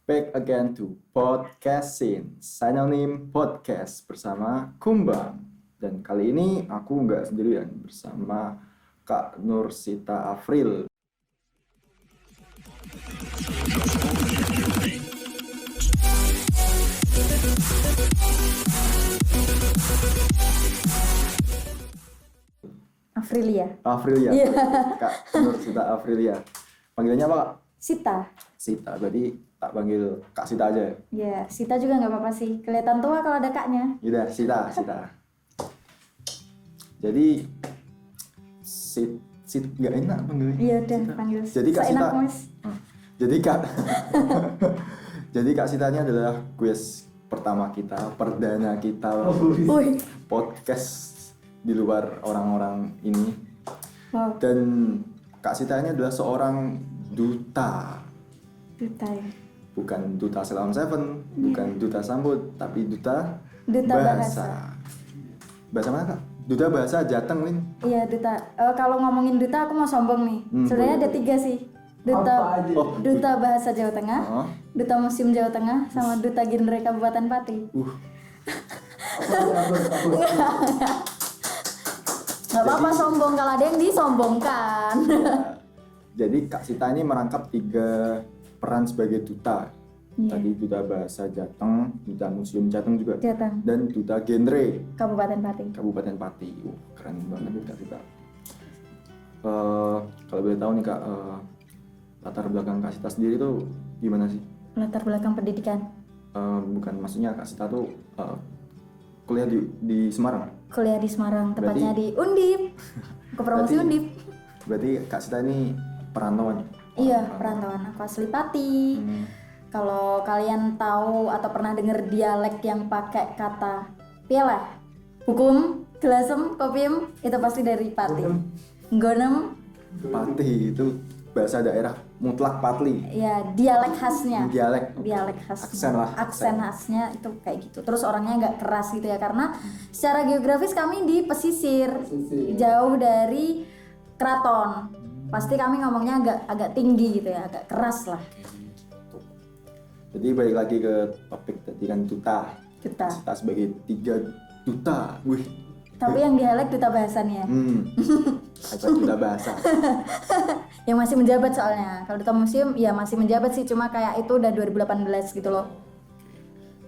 Back again to Podcast Scene, Synonym Podcast bersama Kumbang. Dan kali ini aku nggak sendirian, bersama Kak Nursita Afril. Afrilia. Afrilia, Iya. Kak Nursita Afrilia. Panggilannya apa, Kak? Sita. Sita, berarti tak panggil Kak Sita aja ya? Ya, Sita juga nggak apa-apa sih. Kelihatan tua kalau ada kaknya. Yaudah, Sita. Jadi, nggak enak panggilnya. Iya udah Sita. panggil. Jadi Kak Sita. Seenak, Mas. Jadi Kak, jadi Kak Sita ini adalah kuis pertama kita, perdana kita Wih. podcast di luar orang-orang ini. Wow. Dan Kak Sita ini adalah seorang duta, Duta ya. bukan duta Salam Seven, bukan duta Sambut, tapi duta Bahasa. Bahasa mana, Kak? Duta bahasa Jateng, Lin. Iya duta. Kalau ngomongin duta aku mau sombong nih. Sebenarnya ada 3 sih. Duta Oh, Duta Bahasa Jawa Tengah, Oh. Duta Museum Jawa Tengah, sama Duta Genre Kabupaten Pati. Gak apa-apa sombong kalau ada yang disombongkan. Jadi Kak Sita ini merangkap 3 peran sebagai duta. Iya. Tadi duta bahasa Jateng, duta Museum Jateng juga, Jateng. dan duta genre Kabupaten Pati. Kabupaten Pati. Keren banget Kak Sita. Kalau boleh tahu nih Kak, latar belakang Kak Sita sendiri tuh gimana sih? Latar belakang pendidikan. Bukan, maksudnya Kak Sita tuh kuliah di Semarang. Kuliah di Semarang, tepatnya Berarti- di Undip. Ke promosi Berarti- Undip. Berarti Kak Sita ini perantauan. Iya, perantauan. Aku asli Pati. Kalau kalian tahu atau pernah dengar dialek yang pakai kata pialah, hukum, gelasem, kopiem, itu pasti dari Pati. Gonem, Pati itu bahasa daerah mutlak Patli. ya dialek khasnya. Dialek Khasnya. aksen lah, Aksen khasnya itu kayak gitu. Terus orangnya nggak keras gitu ya, karena secara geografis kami di pesisir, jauh dari keraton. Pasti kami ngomongnya agak tinggi gitu ya, agak keras lah. Jadi balik lagi ke topik tadi kan duta. Duta. Kita sebagai 3 duta. Wih. Tapi yang dialek duta bahasannya. Hebat duta bahasa. Yang masih menjabat soalnya. Kalau duta museum ya masih menjabat sih, cuma kayak itu udah 2018 gitu loh.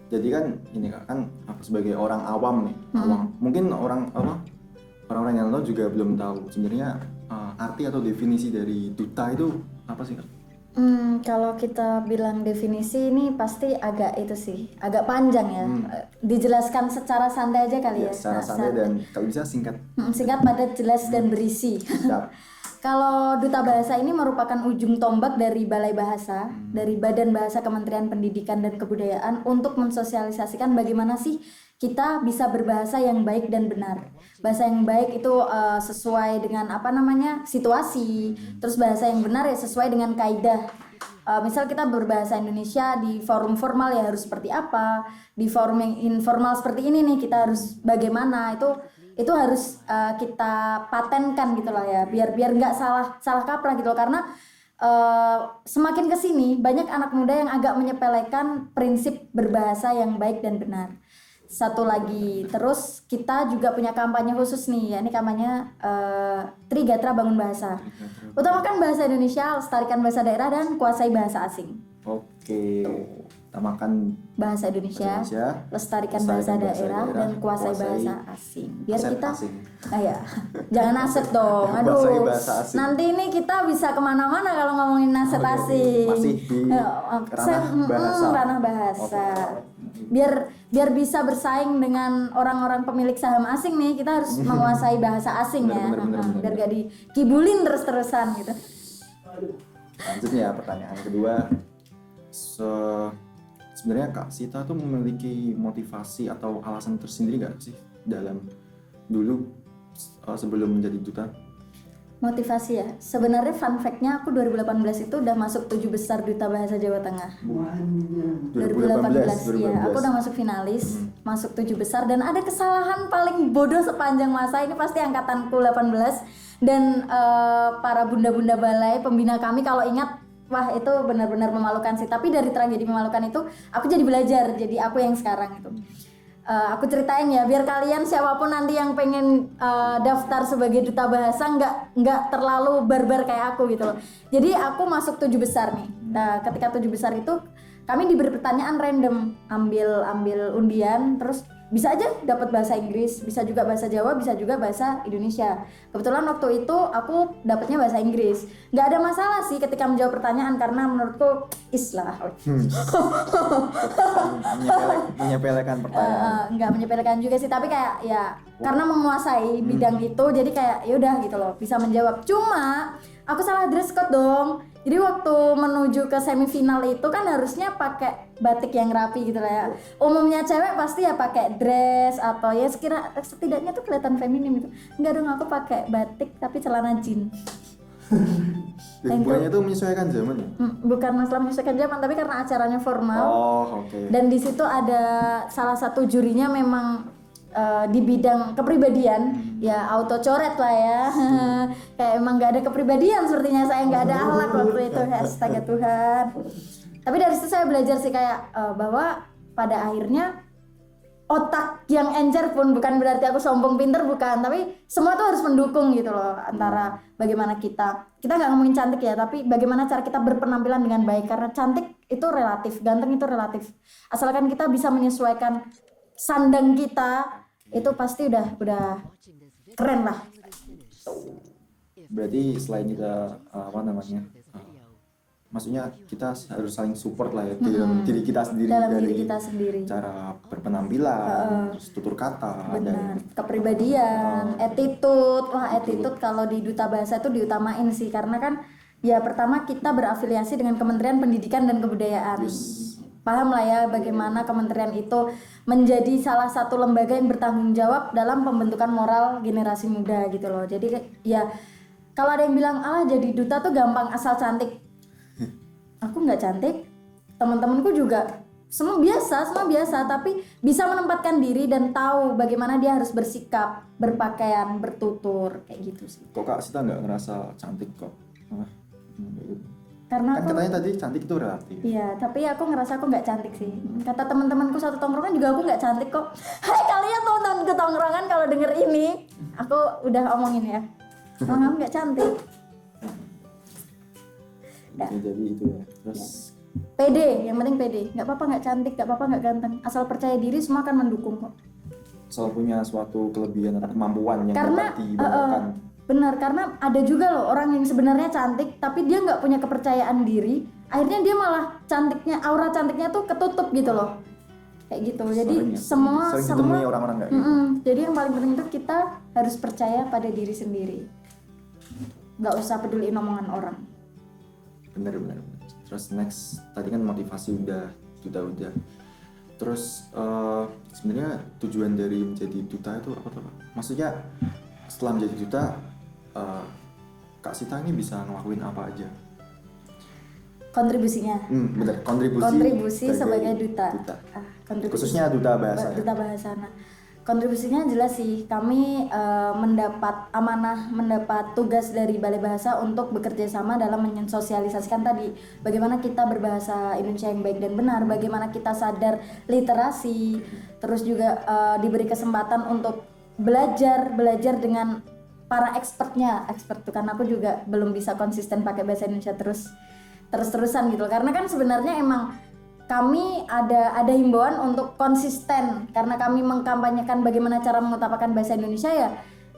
Jadi kan ini Kak, kan aku sebagai orang awam nih. Awam. Mungkin orang-orang yang tahu juga belum tahu sebenarnya arti atau definisi dari duta itu apa sih Kak? Kalau kita bilang definisi ini pasti agak itu sih, agak panjang ya. Dijelaskan secara santai aja kali ya. Secara santai dan kalau bisa singkat. Singkat, padat, jelas dan berisi. Siap. Kalau duta bahasa ini merupakan ujung tombak dari Balai Bahasa, dari Badan Bahasa Kementerian Pendidikan dan Kebudayaan untuk mensosialisasikan bagaimana sih kita bisa berbahasa yang baik dan benar. Bahasa yang baik itu sesuai dengan situasi. Terus bahasa yang benar ya sesuai dengan kaidah. Misal kita berbahasa Indonesia di forum formal ya harus seperti apa, di forum yang informal seperti ini nih kita harus bagaimana, itu harus kita patenkan gitu lah ya, biar nggak salah kaprah gitu loh. Karena semakin kesini banyak anak muda yang agak menyepelekan prinsip berbahasa yang baik dan benar. Satu lagi, terus kita juga punya kampanye khusus nih, ya ini kampanye Trigatra Bangun Bahasa. Utamakan bahasa Indonesia, lestarikan bahasa daerah, dan kuasai bahasa asing. Oke. Utamakan Bahasa Indonesia, lestarikan bahasa daerah, dan kuasai bahasa asing. Biar aset kita, asing. Jangan aset dong. Kuasai Aduh, bahasa asing. nanti ini kita bisa kemana-mana kalau ngomongin aset asing. Masih di ranah bahasa. Biar bisa bersaing dengan orang-orang pemilik saham asing nih, kita harus menguasai bahasa asing ya. Bener. Biar gak dikibulin terus-terusan gitu. Lanjutnya pertanyaan kedua. Sebenarnya Kak Sita tuh memiliki motivasi atau alasan tersendiri gak sih dalam dulu sebelum menjadi duta? Motivasi ya. Sebenarnya fun fact-nya aku 2018 itu udah masuk 7 besar Duta Bahasa Jawa Tengah. 2018 ya. Aku udah masuk finalis, masuk 7 besar, dan ada kesalahan paling bodoh sepanjang masa ini pasti angkatanku 18 dan para bunda-bunda balai pembina kami kalau ingat wah itu benar-benar memalukan sih. Tapi dari tragedi memalukan itu aku jadi belajar, jadi aku yang sekarang itu. Aku ceritain ya biar kalian siapapun nanti yang pengen daftar sebagai duta bahasa nggak terlalu barbar kayak aku gitu loh. Jadi aku masuk 7 besar nih. Nah, ketika 7 besar itu kami diberi pertanyaan random, ambil undian, terus bisa aja dapat bahasa Inggris, bisa juga bahasa Jawa, bisa juga bahasa Indonesia. Kebetulan waktu itu aku dapatnya bahasa Inggris. Nggak ada masalah sih ketika menjawab pertanyaan karena menurutku islah. Menyepelekan pertanyaan. Nggak menyepelekan juga sih, tapi kayak ya karena menguasai bidang itu, jadi kayak yaudah gitu loh, bisa menjawab. Cuma aku salah dress code dong. Jadi waktu menuju ke semifinal itu kan harusnya pakai batik yang rapi gitu lah ya. Umumnya cewek pasti ya pakai dress atau ya setidaknya tuh kelihatan feminim gitu. Enggak dong, aku pakai batik tapi celana jeans. Bukannya itu menyesuaikan zaman ya? Bukan masalah menyesuaikan zaman, tapi karena acaranya formal. Oh, oke. Dan di situ ada salah satu jurinya memang di bidang kepribadian, ya auto coret lah ya. Kayak emang nggak ada kepribadian sepertinya, saya nggak ada akhlak waktu itu, astaga Tuhan. Tapi dari situ saya belajar sih kayak bahwa pada akhirnya otak yang encer pun bukan berarti aku sombong pinter, bukan, tapi semua tuh harus mendukung gitu loh. Antara bagaimana kita nggak ngomongin cantik ya, tapi bagaimana cara kita berpenampilan dengan baik, karena cantik itu relatif, ganteng itu relatif, asalkan kita bisa menyesuaikan sandang kita, itu pasti udah keren lah. Berarti selain kita maksudnya kita harus saling support lah ya dalam diri kita sendiri, dalam dari diri kita sendiri, cara berpenampilan, terus tutur kata, benar, kepribadian, attitude. Wah, attitude kalau di duta bahasa itu diutamain sih, karena kan ya pertama kita berafiliasi dengan Kementerian Pendidikan dan Kebudayaan. Paham lah ya bagaimana kementerian itu menjadi salah satu lembaga yang bertanggung jawab dalam pembentukan moral generasi muda gitu loh. Jadi ya kalau ada yang bilang jadi duta tuh gampang asal cantik, aku nggak cantik, teman-temanku juga semua biasa, tapi bisa menempatkan diri dan tahu bagaimana dia harus bersikap, berpakaian, bertutur kayak gitu sih. Kok Kak Sita nggak ngerasa cantik kok? Karena kan katanya tadi cantik itu relatif. Iya, tapi aku ngerasa aku nggak cantik sih. Kata teman-temanku satu tongkrongan juga aku nggak cantik kok. Hai kalian tonton ke tongkrongan kalau denger ini, aku udah omongin ya. Kamu nggak cantik. Jadi itu ya. Terus pede, yang penting pede. Nggak apa-apa nggak cantik, nggak apa-apa nggak ganteng. Asal percaya diri, semua akan mendukung kok. Asal punya suatu kelebihan atau kemampuan yang Karena dapat dibanggakan. benar, karena ada juga loh orang yang sebenarnya cantik tapi dia nggak punya kepercayaan diri, akhirnya dia malah aura cantiknya tuh ketutup gitu loh, kayak gitu. Jadi semua ditemui orang-orang kayak gitu. Jadi yang paling penting itu kita harus percaya pada diri sendiri, nggak usah peduliin omongan orang. Benar. Terus next tadi kan motivasi udah. Terus sebenarnya tujuan dari menjadi duta itu apa tuh Pak? Maksudnya setelah menjadi duta Kak Sita ini bisa ngelakuin apa aja? Kontribusinya. Benar, kontribusi sebagai duta. Khususnya duta bahasa. Duta bahasa. Nah, kontribusinya jelas sih, kami mendapat amanah, mendapat tugas dari Balai Bahasa untuk bekerja sama dalam mensosialisasikan tadi bagaimana kita berbahasa Indonesia yang baik dan benar, bagaimana kita sadar literasi, terus juga diberi kesempatan untuk belajar dengan para expert tuh, karena aku juga belum bisa konsisten pakai bahasa Indonesia terus-terusan gitu, karena kan sebenarnya emang kami ada himbauan untuk konsisten, karena kami mengkampanyekan bagaimana cara mengutamakan bahasa Indonesia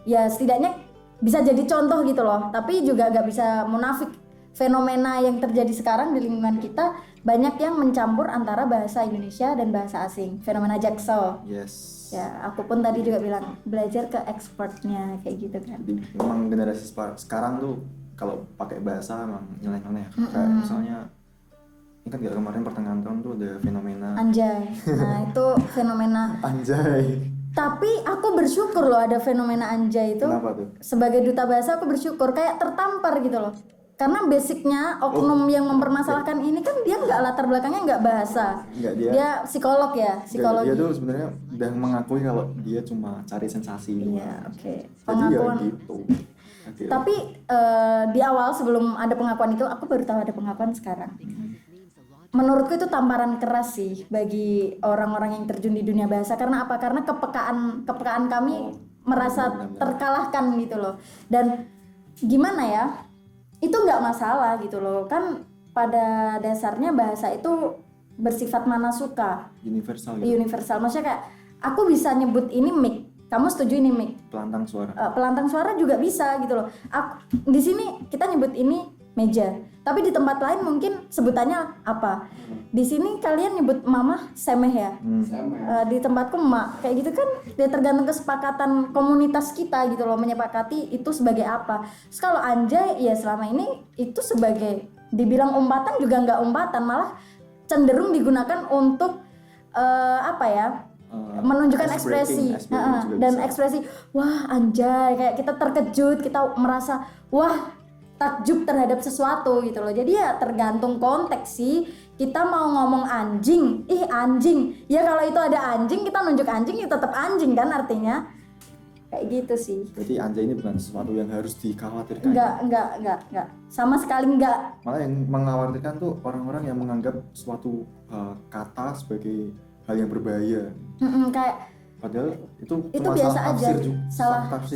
ya setidaknya bisa jadi contoh gitu loh, tapi juga gak bisa munafik. Fenomena yang terjadi sekarang di lingkungan kita banyak yang mencampur antara bahasa Indonesia dan bahasa asing, fenomena jaksel. Yes. Ya, aku pun tadi juga bilang belajar ke expertnya kayak gitu kan. Jadi memang generasi sekarang tuh kalau pakai bahasa emang nyeleneh. Kayak misalnya ini kan kemarin pertengahan tahun tuh ada fenomena anjay. Nah, itu fenomena anjay. Tapi aku bersyukur loh ada fenomena anjay itu. Kenapa tuh? Sebagai duta bahasa aku bersyukur, kayak tertampar gitu loh. Karena basicnya oknum yang mempermasalahkan ini kan dia nggak latar belakangnya nggak bahasa, dia psikolog ya, psikologi. Dia tuh sebenarnya udah mengakui kalau dia cuma cari sensasi. Iya, oke. Pengakuan. Jadi ya gitu. Oke. Tapi di awal sebelum ada pengakuan itu, aku baru tahu ada pengakuan sekarang. Menurutku itu tamparan keras sih bagi orang-orang yang terjun di dunia bahasa. Karena apa? Karena kepekaan kami merasa terkalahkan gitu loh. Dan gimana ya? Itu nggak masalah gitu loh. Kan pada dasarnya bahasa itu bersifat mana suka, Universal gitu. universal. Maksudnya kayak aku bisa nyebut ini mic, kamu setuju ini mic. Pelantang suara. Pelantang suara juga bisa gitu loh. Di sini kita nyebut ini meja, tapi di tempat lain mungkin sebutannya apa. Di sini kalian nyebut mama semeh ya. Di tempatku emak, kayak gitu kan. Ya tergantung kesepakatan komunitas kita gitu loh, menyepakati itu sebagai apa. Terus kalau anjay ya selama ini itu sebagai dibilang umpatan juga nggak umpatan, malah cenderung digunakan untuk apa ya, menunjukkan ekspresi dan ekspresi wah anjay, kayak kita terkejut, kita merasa wah takjub terhadap sesuatu gitu loh. Jadi ya tergantung konteks sih. Kita mau ngomong anjing, ih anjing. Ya kalau itu ada anjing, kita nunjuk anjing ya tetap anjing kan artinya. Kayak gitu sih. Berarti anjay ini bukan sesuatu yang harus dikhawatirkan. Enggak. Sama sekali enggak. Malah yang mengkhawatirkan tuh orang-orang yang menganggap suatu kata sebagai hal yang berbahaya. Kayak Padahal itu cuma biasa salah aja. tafsir juga.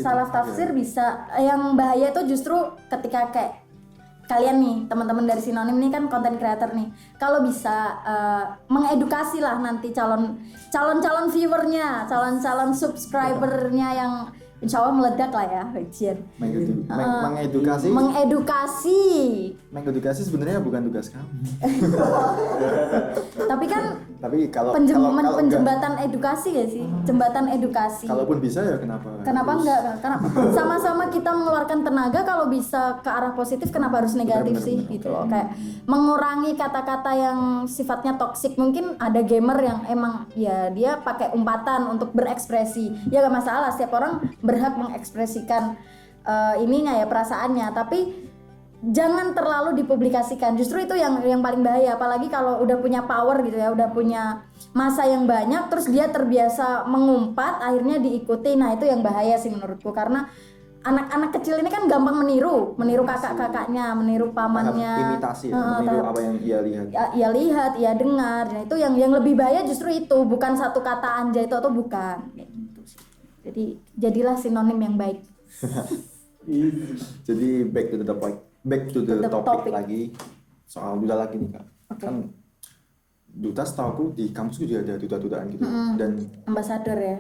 Salah tafsir bisa. Yang bahaya itu justru ketika kayak kalian nih, teman-teman dari Sinonim nih kan content creator nih. Kalau bisa mengedukasi lah nanti calon viewernya, calon subscribernya yang insya Allah meledak lah ya, Wijian. Mengedukasi sebenarnya bukan tugas kamu. Tapi kan kalau penjembatan edukasi ya sih, jembatan edukasi. Kalaupun bisa ya kenapa enggak? Karena sama-sama kita mengeluarkan tenaga, kalau bisa ke arah positif kenapa harus negatif sih gitu loh. Kayak mengurangi kata-kata yang sifatnya toksik. Mungkin ada gamer yang emang ya dia pakai umpatan untuk berekspresi. Ya gak masalah, setiap orang berhak mengekspresikan ininya ya, perasaannya, tapi jangan terlalu dipublikasikan. Justru itu yang paling bahaya, apalagi kalau udah punya power gitu ya, udah punya masa yang banyak, terus dia terbiasa mengumpat, akhirnya diikuti. Nah itu yang bahaya sih menurutku, karena anak-anak kecil ini kan gampang meniru kakak-kakaknya, meniru pamannya, imitasi ya, meniru apa yang ia lihat, ia dengar. Nah itu yang lebih bahaya justru itu, bukan satu kata anjay itu atau bukan. Jadi jadilah sinonim yang baik. Jadi back to the topic lagi soal duta lagi nih Kak. Okay. Kan duta setahu di kampus juga ada duta-dutaan gitu dan ambasador ya.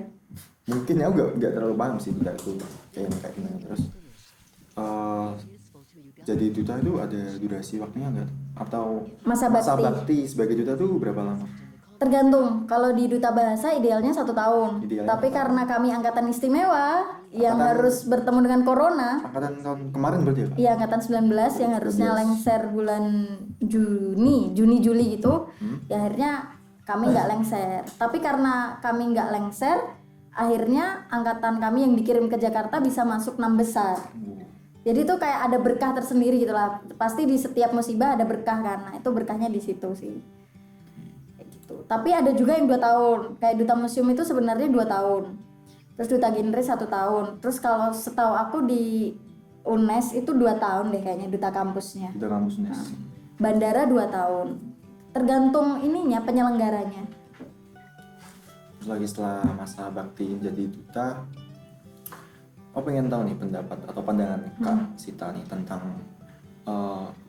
Mungkin ya nggak terlalu paham sih duta itu kayak gimana. Terus jadi duta itu ada durasi waktunya nggak? Atau masa bakti sebagai duta itu berapa lama? Tergantung. Kalau di duta bahasa idealnya 1 tahun. Tapi karena kami angkatan istimewa yang harus bertemu dengan corona. Angkatan tahun kemarin berarti ya? Iya, angkatan 19 yang harusnya lengser bulan Juni Juli gitu. Ya akhirnya kami nggak lengser. Tapi karena kami nggak lengser, akhirnya angkatan kami yang dikirim ke Jakarta bisa masuk 6 besar. Jadi itu kayak ada berkah tersendiri gitu lah. Pasti di setiap musibah ada berkah kan. Nah itu berkahnya di situ sih. Tapi ada juga yang 2 tahun, kayak duta museum itu sebenarnya 2 tahun, terus duta genre 1 tahun, terus kalau setahu aku di UNES itu 2 tahun deh kayaknya duta kampusnya. Duta kampus UNES. Nah, bandara 2 tahun, tergantung ininya penyelenggaranya. Terus lagi setelah masa bakti jadi duta, pengen tahu nih pendapat atau pandangan Kak Sita nih tentang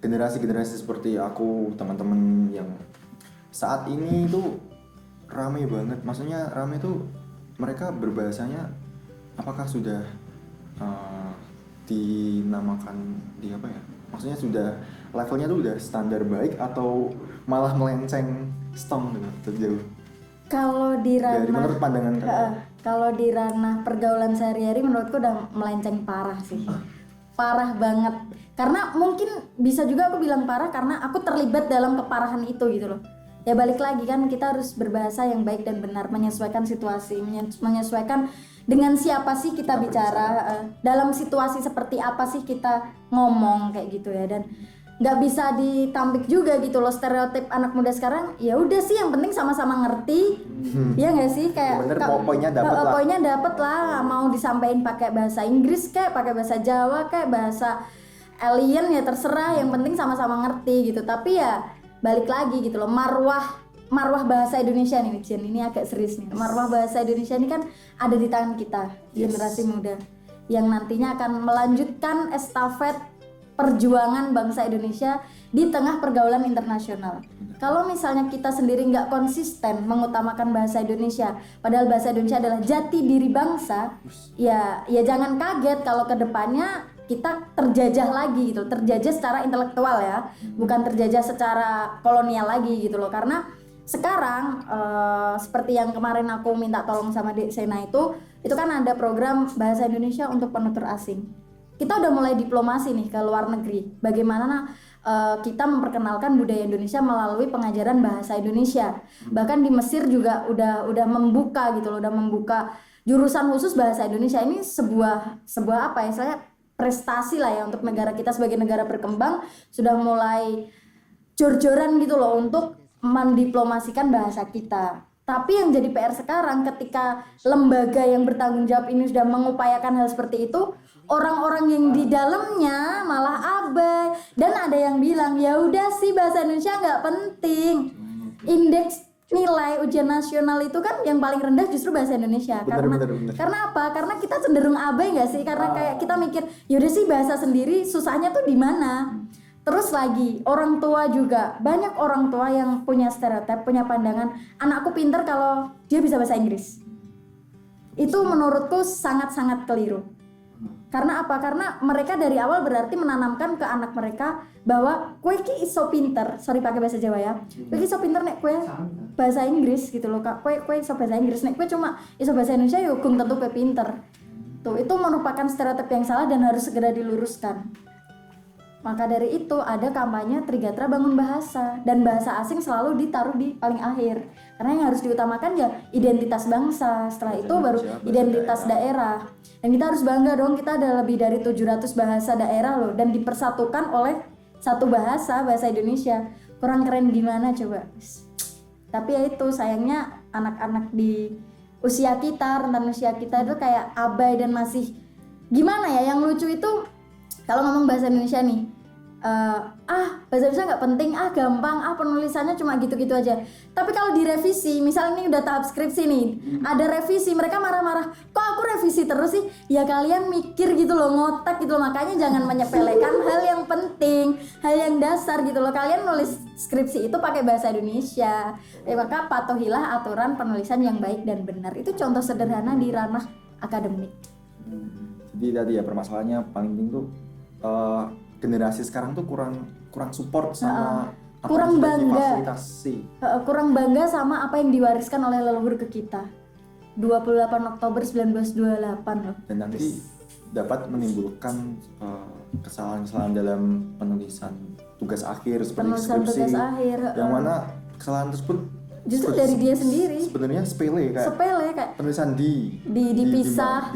generasi-generasi seperti aku, teman-teman yang saat ini tuh ramai banget. Maksudnya ramai tuh mereka berbahasanya apakah sudah dinamakan di apa ya? Maksudnya sudah levelnya tuh udah standar baik atau malah melenceng stong gitu terjauh? Kalau di ranah menurut pandangan kalau di ranah pergaulan sehari-hari menurutku udah melenceng parah sih. Parah banget. Karena mungkin bisa juga aku bilang parah karena aku terlibat dalam keparahan itu gitu loh. Ya balik lagi kan, kita harus berbahasa yang baik dan benar, menyesuaikan situasi, menyesuaikan dengan siapa sih kita bicara, dalam situasi seperti apa sih kita ngomong kayak gitu ya. Dan nggak bisa ditampik juga gitu loh stereotip anak muda sekarang. Ya udah sih, yang penting sama-sama ngerti. Ya nggak sih, kayak Bener, poinnya dapet lah. poinnya dapet lah. Mau disampaikan pakai bahasa Inggris kayak pakai bahasa Jawa kayak bahasa alien, ya terserah, yang penting sama-sama ngerti gitu. Tapi ya balik lagi gitu loh, marwah bahasa Indonesia nih Jen, ini agak serius nih. Marwah bahasa Indonesia ini kan ada di tangan kita, generasi muda, yang nantinya akan melanjutkan estafet perjuangan bangsa Indonesia di tengah pergaulan internasional. Kalau misalnya kita sendiri nggak konsisten mengutamakan bahasa Indonesia, padahal bahasa Indonesia adalah jati diri bangsa, ya jangan kaget kalau kedepannya kita terjajah lagi gitu, terjajah secara intelektual ya, bukan terjajah secara kolonial lagi gitu loh. Karena sekarang seperti yang kemarin aku minta tolong sama Dek Sena itu kan ada program bahasa Indonesia untuk penutur asing. Kita udah mulai diplomasi nih ke luar negeri. Bagaimana kita memperkenalkan budaya Indonesia melalui pengajaran bahasa Indonesia. Bahkan di Mesir juga udah membuka gitu loh, udah membuka jurusan khusus bahasa Indonesia. Ini sebuah apa ya, saya prestasi lah ya untuk negara kita sebagai negara berkembang, sudah mulai jor-joran gitu loh untuk mendiplomasikan bahasa kita. Tapi yang jadi PR sekarang, ketika lembaga yang bertanggung jawab ini sudah mengupayakan hal seperti itu, orang-orang yang di dalamnya malah abai. Dan ada yang bilang, ya udah sih bahasa Indonesia nggak penting. Indeks nilai ujian nasional itu kan yang paling rendah justru bahasa Indonesia. Bener. Karena apa? Karena kita cenderung abai nggak sih? Karena kayak kita mikir, yaudah sih bahasa sendiri, susahnya tuh di mana? Terus lagi, orang tua juga, banyak orang tua yang punya stereotip, punya pandangan, anakku pinter kalau dia bisa bahasa Inggris. Itu menurutku sangat-sangat keliru. Karena apa? Karena mereka dari awal berarti menanamkan ke anak mereka bahwa kue ki iso pinter, sorry pakai bahasa Jawa ya, kue ki iso pinter nek kue bahasa Inggris gitu loh kak, kue iso bahasa Inggris, nek kue cuma iso bahasa Indonesia yuk tentu kue pinter. Tuh, itu merupakan stereotip yang salah dan harus segera diluruskan. Maka dari itu ada kampanye Trigatra Bangun Bahasa, dan bahasa asing selalu ditaruh di paling akhir. Karena yang harus diutamakan ya identitas bangsa, setelah itu baru identitas daerah. Dan kita harus bangga dong, kita ada lebih dari 700 bahasa daerah loh, dan dipersatukan oleh satu bahasa Indonesia. Kurang keren gimana coba? Tapi ya itu, sayangnya anak-anak di usia kita, rentan usia kita itu kayak abai dan masih gimana ya, yang lucu itu kalau ngomong bahasa Indonesia nih, bahasa Indonesia nggak penting, gampang, penulisannya cuma gitu-gitu aja. Tapi kalau direvisi, misalnya ini udah tahap skripsi nih, ada revisi, mereka marah-marah, kok aku revisi terus sih? Ya kalian mikir gitu loh, ngotak gitu loh, makanya jangan menyepelekan hal yang penting, hal yang dasar gitu loh. Kalian nulis skripsi itu pakai bahasa Indonesia, maka patuhilah aturan penulisan yang baik dan benar. Itu contoh sederhana di ranah akademik. Jadi tadi ya permasalahannya paling penting tuh generasi sekarang tuh kurang support sama kurang bangga, difasilitasi. Kurang bangga sama apa yang diwariskan oleh leluhur ke kita. 28 Oktober 1928 loh. Dan nanti dapat menimbulkan kesalahan-kesalahan dalam penulisan tugas akhir seperti skripsi, yang mana kesalahan tersebut justru dari dia sendiri. Sebenarnya sepele kayak penulisan dipisah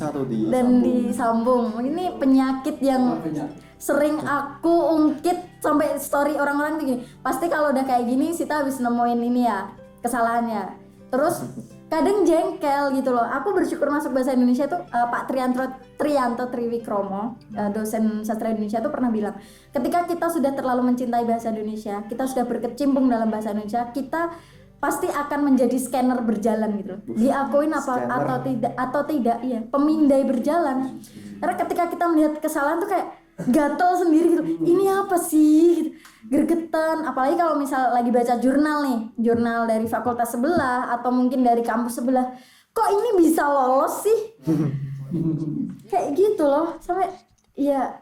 atau disambung. Ini penyakit yang sering aku ungkit sampai story orang-orang tuh gini. Pasti kalau udah kayak gini Sita habis nemuin ini ya kesalahannya. Terus kadang jengkel gitu loh. Aku bersyukur masuk bahasa Indonesia tuh Pak Trianto Triwikromo, dosen sastra Indonesia tuh pernah bilang, ketika kita sudah terlalu mencintai bahasa Indonesia, kita sudah berkecimpung dalam bahasa Indonesia, kita pasti akan menjadi scanner berjalan gitu. Diakuin apa atau tidak, iya, pemindai berjalan. Karena ketika kita melihat kesalahan tuh kayak gatel sendiri gitu. Ini apa sih? Gitu. Gregetan. Apalagi kalau misal lagi baca jurnal nih, jurnal dari fakultas sebelah atau mungkin dari kampus sebelah. Kok ini bisa lolos sih? Kayak gitu loh. Sampai ya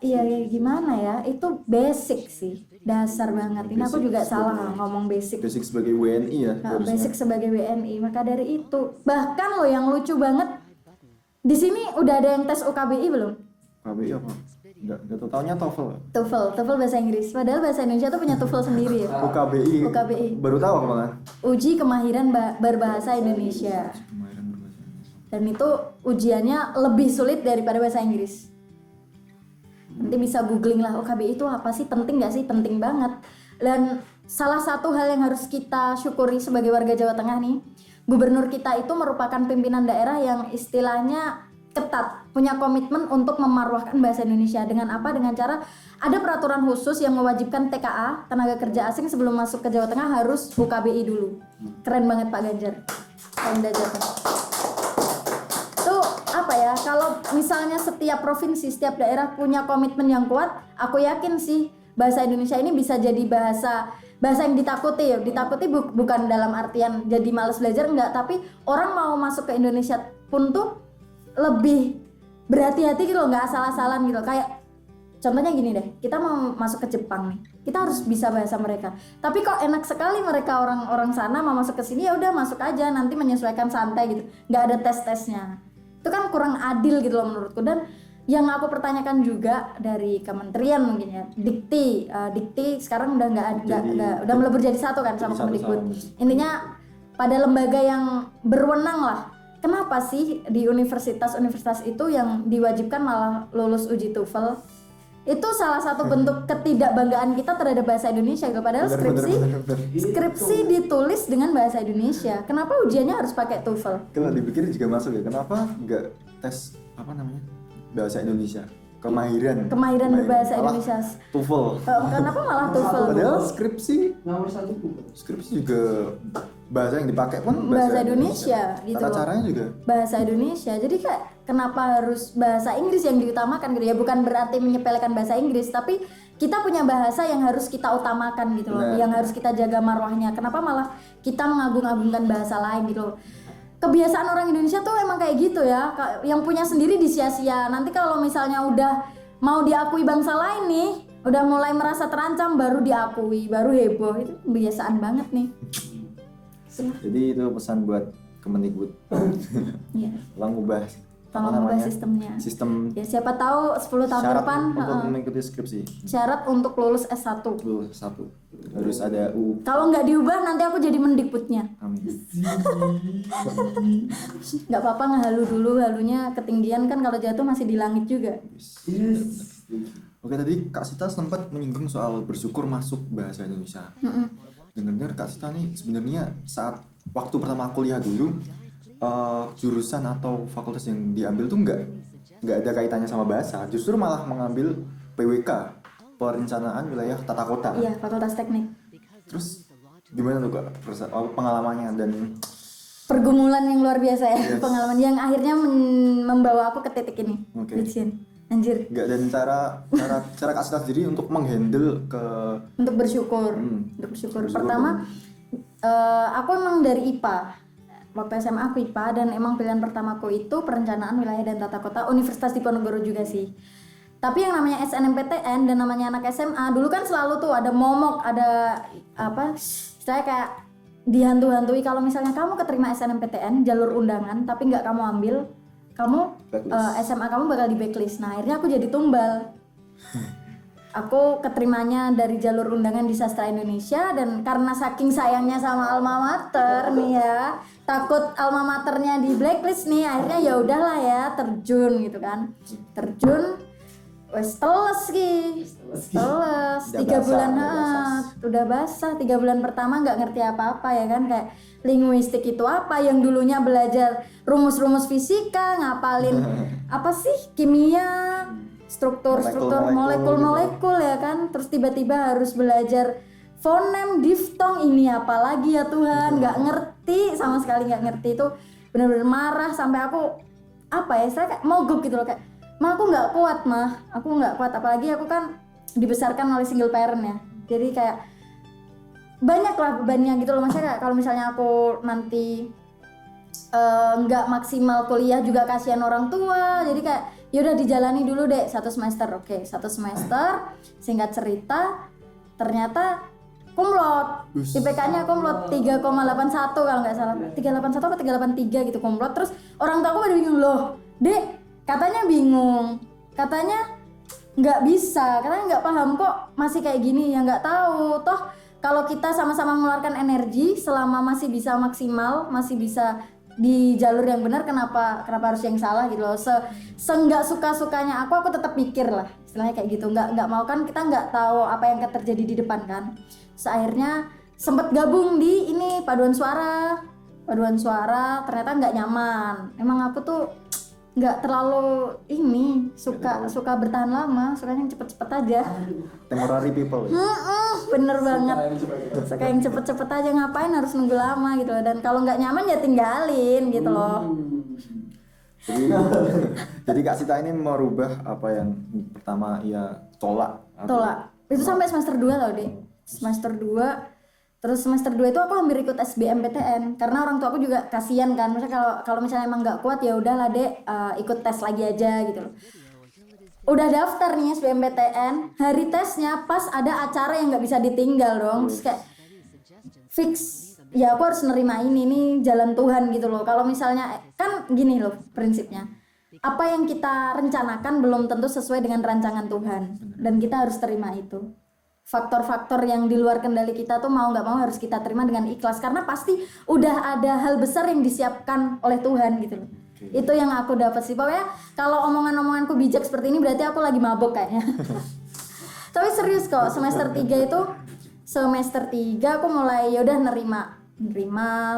gimana ya? Itu basic sih. Dasar banget. Ini aku juga salah ngomong basic. Basic sebagai WNI ya. Basic sebagai WNI. Maka dari itu, bahkan loh yang lucu banget, di sini udah ada yang tes UKBI belum? UKBI apa? Enggak taunya TOEFL bahasa Inggris. Padahal bahasa Indonesia tuh punya TOEFL sendiri ya. UKBI. Baru tahu aku malah. Uji kemahiran berbahasa Indonesia. Dan itu ujiannya lebih sulit daripada bahasa Inggris. Nanti bisa googling lah, oh KBI itu apa sih, penting nggak sih? Penting banget. Dan salah satu hal yang harus kita syukuri sebagai warga Jawa Tengah nih, gubernur kita itu merupakan pimpinan daerah yang istilahnya ketat, punya komitmen untuk memarwahkan bahasa Indonesia. Dengan apa? Dengan cara ada peraturan khusus yang mewajibkan TKA, tenaga kerja asing, sebelum masuk ke Jawa Tengah harus UKBI dulu. Keren banget Pak Ganjar. Pemda Jateng. Itu apa ya? Kalau misalnya setiap provinsi, setiap daerah punya komitmen yang kuat, aku yakin sih bahasa Indonesia ini bisa jadi bahasa yang ditakuti ya. Ditakuti bukan dalam artian jadi malas belajar, enggak, tapi orang mau masuk ke Indonesia pun tuh lebih berhati-hati gitu loh, nggak asal-asalan gitu. Kayak contohnya gini deh, kita mau masuk ke Jepang nih, kita harus bisa bahasa mereka. Tapi kok enak sekali mereka orang sana mau masuk ke sini, ya udah masuk aja, nanti menyesuaikan santai gitu, nggak ada tes-tesnya. Itu kan kurang adil gitu loh menurutku. Dan yang aku pertanyakan juga dari kementerian mungkin ya, Dikti sekarang udah udah melebur jadi satu kan sama Kemendikbud. Intinya pada lembaga yang berwenang lah. Kenapa sih di universitas itu yang diwajibkan malah lulus uji TOEFL? Itu salah satu bentuk ketidakbanggaan kita terhadap bahasa Indonesia gitu. Padahal skripsi ditulis dengan bahasa Indonesia. Kenapa ujiannya harus pakai TOEFL? Kalau dipikir juga masuk ya. Kenapa nggak tes apa namanya bahasa Indonesia? Kemahiran berbahasa Indonesia. TOEFL. Kenapa malah TOEFL? Padahal skripsi juga bahasa yang dipakai pun bahasa Indonesia gitu. Tata caranya juga bahasa Indonesia. Jadi kayak kenapa harus bahasa Inggris yang diutamakan gitu ya? Bukan berarti menyepelekan bahasa Inggris, tapi kita punya bahasa yang harus kita utamakan gitu loh, yang harus kita jaga marwahnya. Kenapa malah kita mengagung-agungkan bahasa lain gitu loh? Kebiasaan orang Indonesia tuh emang kayak gitu ya, yang punya sendiri disia-sia. Nanti kalau misalnya udah mau diakui bangsa lain nih, udah mulai merasa terancam, baru diakui, baru heboh. Itu kebiasaan banget nih. Jadi itu pesan buat Kemendikbud. Iya. Tolong ubah sistemnya. Sistem ya siapa tahu 10 tahun syarat depan untuk mengikuti skripsi. Syarat untuk lulus S1. Harus ada U. Kalau nggak diubah nanti aku jadi Mendikbudnya. Amin. Nggak apa-apa, ngehalu dulu, halunya ketinggian kan, kalau jatuh masih di langit juga. Oke, tadi Kak Sita sempat menyinggung soal bersyukur masuk bahasa Indonesia. Dengar Kak Sita nih sebenarnya saat waktu pertama kuliah dulu jurusan atau fakultas yang diambil tuh nggak ada kaitannya sama bahasa, justru malah mengambil PWK, perencanaan wilayah tata kota. Iya, fakultas teknik. Terus gimana tuh Kak pengalamannya dan pergumulan yang luar biasa ya? Yes. Pengalaman yang akhirnya membawa aku ke titik ini. Oke. Anjir. Enggak, dan cara Kak Sita sendiri untuk menghandle untuk bersyukur. Untuk bersyukur. Pertama, aku emang dari IPA. Waktu SMA aku IPA, dan emang pilihan pertamaku itu perencanaan wilayah dan tata kota, Universitas Diponegoro juga sih. Tapi yang namanya SNMPTN dan namanya anak SMA dulu kan selalu tuh ada momok, ada apa? Saya kayak dihantu-hantui kalau misalnya kamu keterima SNMPTN jalur undangan tapi nggak kamu ambil, kamu SMA kamu bakal di blacklist. Nah akhirnya aku jadi tumbal. Aku keterimanya dari jalur undangan di Sastra Indonesia, dan karena saking sayangnya sama alma mater nih ya, takut alma maternya di blacklist nih, akhirnya ya udahlah ya terjun gitu kan. Wes teles 3 bulan udah basah. 3 bulan pertama nggak ngerti apa-apa ya kan, kayak linguistik itu apa, yang dulunya belajar rumus-rumus fisika, ngapalin apa sih kimia, struktur molekul ya kan, terus tiba-tiba harus belajar fonem, diftong, ini apa lagi ya Tuhan, nggak ngerti sama sekali, nggak ngerti. Itu benar-benar marah sampai aku saya kayak mogok gitu loh, kayak aku nggak kuat, apalagi aku kan dibesarkan oleh single parent ya, jadi kayak banyak lah bebannya gitu loh. Maksudnya kalau misalnya aku nanti nggak maksimal kuliah juga kasihan orang tua, jadi kayak yaudah dijalani dulu deh 1 semester. Oke, 1 semester, singkat cerita ternyata kumlot, IPK-nya kumlot 3,81 kalau nggak salah, 381 atau 383 gitu kumlot. Terus orang tua aku pada bingung, loh dek, katanya bingung, katanya nggak bisa, katanya nggak paham kok masih kayak gini. Ya nggak tahu, toh kalau kita sama-sama mengeluarkan energi selama masih bisa maksimal, masih bisa di jalur yang benar, kenapa harus yang salah gitu loh. Seenggak suka-sukanya aku tetap mikir lah, istilahnya kayak gitu. Nggak mau kan, kita nggak tahu apa yang akan terjadi di depan kan. Akhirnya sempet gabung di ini paduan suara, ternyata nggak nyaman. Emang aku tuh nggak terlalu suka bertahan lama, sukanya yang cepet-cepet aja. Temporary people. Bener banget, suka yang cepet-cepet aja, ngapain harus nunggu lama gitu loh. Dan kalau nggak nyaman ya tinggalin gitu loh. Jadi Kak Sita ini merubah apa yang pertama ia tolak. Itu sampai semester 2 tau deh. Semester 2. Terus semester 2 itu aku hampir ikut SBMPTN karena orang tua aku juga kasihan kan. Maksudnya kalau misalnya emang nggak kuat ya udahlah Dek, ikut tes lagi aja gitu loh. Udah daftar nih SBMPTN, hari tesnya pas ada acara yang nggak bisa ditinggal dong. Terus kayak fix, ya aku harus nerima ini jalan Tuhan gitu loh. Kalau misalnya kan gini loh prinsipnya, apa yang kita rencanakan belum tentu sesuai dengan rancangan Tuhan, dan kita harus terima itu. Faktor-faktor yang di luar kendali kita tuh mau nggak mau harus kita terima dengan ikhlas, karena pasti udah ada hal besar yang disiapkan oleh Tuhan gitu loh. Itu yang aku dapat sih. Pokoknya kalau omonganku bijak seperti ini berarti aku lagi mabok kayaknya. Tapi serius kok, semester 3 aku mulai yaudah nerima.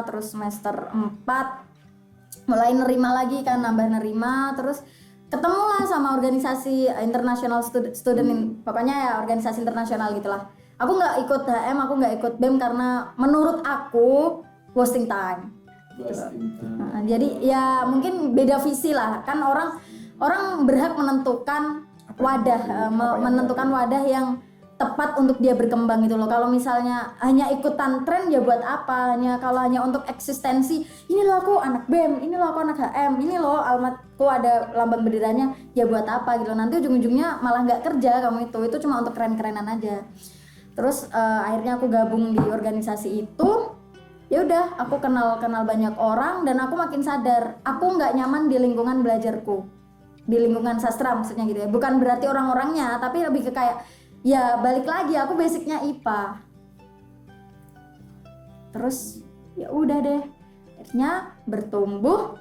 Terus semester 4 mulai nerima lagi kan, nambah nerima. Terus ketemulah sama organisasi international student, pokoknya ya organisasi internasional gitulah. Aku nggak ikut HM, aku nggak ikut BEM karena menurut aku wasting time. Nah, jadi ya mungkin beda visi lah kan, orang berhak menentukan wadah yang tepat untuk dia berkembang gitu loh. Kalau misalnya hanya ikutan tren ya buat apa? Kalau hanya untuk eksistensi, ini loh aku anak BEM, ini loh aku anak HM, ini loh alamatku ada lambang benderanya, ya buat apa gitu. Nanti ujung-ujungnya malah nggak kerja kamu itu cuma untuk keren-kerenan aja. Terus akhirnya aku gabung di organisasi itu. Ya udah, aku kenal banyak orang dan aku makin sadar aku nggak nyaman di lingkungan belajarku, di lingkungan sastra maksudnya gitu ya. Bukan berarti orang-orangnya, tapi lebih ke kayak ya balik lagi aku basicnya IPA. Terus ya udah deh, akhirnya bertumbuh,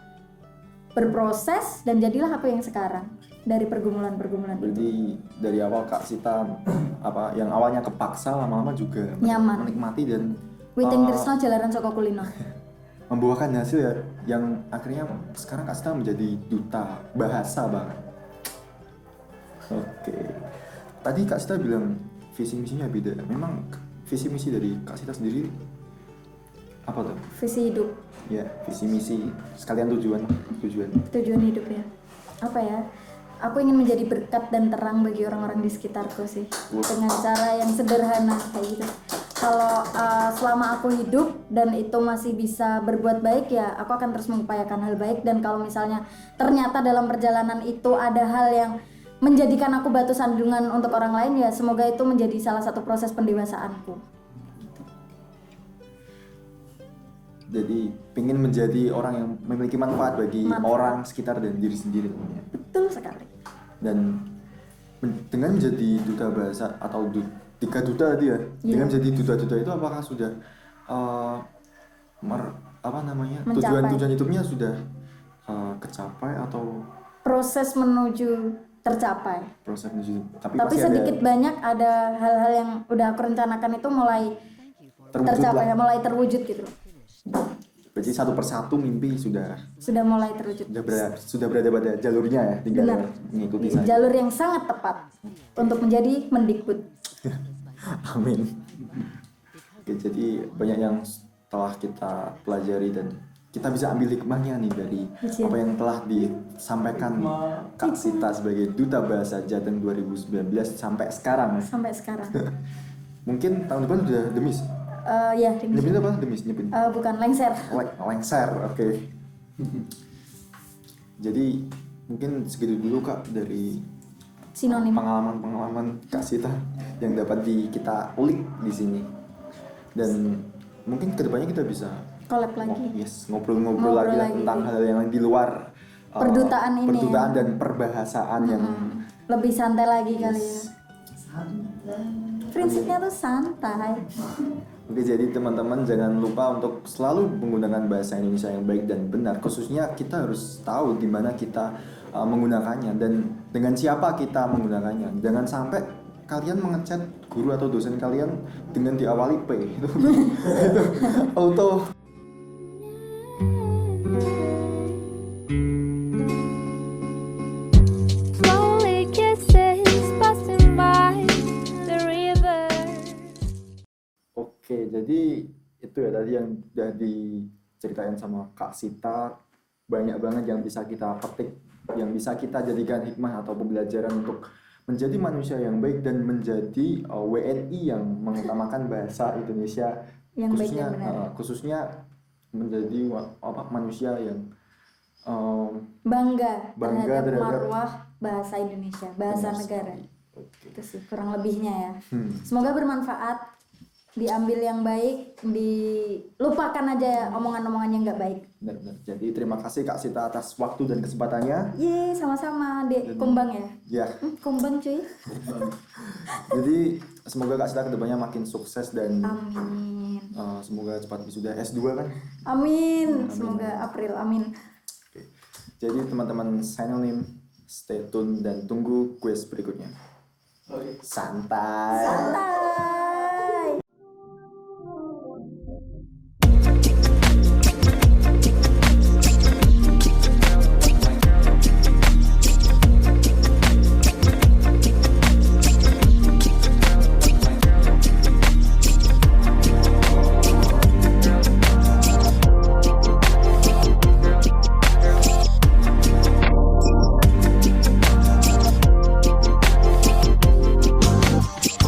berproses, dan jadilah aku yang sekarang dari pergumulan itu. Jadi dari awal Kak Sita apa yang awalnya kepaksa lama-lama juga nyaman, menikmati dan Witing Tresno Jalaran Soko Kulino membuahkan hasil ya, yang akhirnya sekarang Kak Sita menjadi duta bahasa banget. Oke. Tadi Kak Sita bilang visi misinya beda. Memang visi misi dari Kak Sita sendiri apa tuh? Visi hidup. Ya, visi misi sekalian tujuan hidup ya. Apa ya? Aku ingin menjadi berkat dan terang bagi orang-orang di sekitarku sih, dengan cara yang sederhana kayak gitu. Kalau selama aku hidup dan itu masih bisa berbuat baik ya aku akan terus mengupayakan hal baik. Dan kalau misalnya ternyata dalam perjalanan itu ada hal yang menjadikan aku batu sandungan untuk orang lain, ya semoga itu menjadi salah satu proses pendewasaanku. Jadi pengen menjadi orang yang memiliki manfaat bagi orang sekitar dan diri sendiri tentunya. Betul sekali. Dan dengan menjadi duta bahasa atau 3 duta tadi ya, dengan menjadi duta-duta itu apakah sudah tujuan hidupnya sudah kecapai atau proses menuju tercapai? Tapi sedikit banyak ada hal-hal yang udah aku rencanakan itu mulai tercapai, mulai terwujud gitu. Berarti satu persatu mimpi sudah mulai terwujud. Sudah berada pada jalurnya ya, tinggal mengikuti saja. Jalur yang sangat tepat untuk menjadi Mendikbud. Amin. Oke, jadi banyak yang telah kita pelajari dan kita bisa ambil hikmahnya nih dari apa yang telah disampaikan Kak Sita sebagai Duta Bahasa Jateng 2019 sampai sekarang. Mungkin tahun depan sudah demis. Ya, nyebutnya apa? Demis nyebut. Bukan, lengser. Lengser, oke. Jadi mungkin segitu dulu Kak dari sinonim pengalaman Kak Sita yang dapat kita ulik di sini. Dan mungkin kedepannya kita bisa collab lagi. Ngobrol lagi tentang hal yang di luar perdutaan ini. Perdutaan dan perbahasaan yang lebih santai lagi kali ya. Prinsipnya tuh santai. Oke, jadi teman-teman jangan lupa untuk selalu menggunakan bahasa Indonesia yang baik dan benar. Khususnya kita harus tahu di mana kita menggunakannya dan dengan siapa kita menggunakannya. Jangan sampai kalian mengechat guru atau dosen kalian dengan diawali P. Itu auto. Slowly kisses passing by the river. Oke, jadi itu ya tadi yang udah diceritain sama Kak Sita. Banyak banget yang bisa kita petik, yang bisa kita jadikan hikmah atau pembelajaran untuk menjadi manusia yang baik dan menjadi WNI yang mengutamakan bahasa Indonesia, Yang baik khususnya dan benar. khususnya menjadi manusia yang Bangga Bangga terhadap terhadap marwah bahasa Indonesia, bahasa benar negara. sekali. Oke. Itu sih kurang lebihnya ya. Hmm. Semoga bermanfaat, diambil yang baik, dilupakan aja ya omongan-omongan yang nggak baik. Benar-benar. Jadi terima kasih Kak Sita atas waktu dan kesempatannya. Yeay, sama-sama Dek Kumbang ya. Ya. Kumbang cuy. Jadi semoga Kak Sita kedepannya makin sukses dan Amin. semoga cepat wisuda S2 kan. Amin. Semoga April. Amin. Oke. Jadi teman-teman Signalim, stay tune dan tunggu kuis berikutnya. Santai. Santai.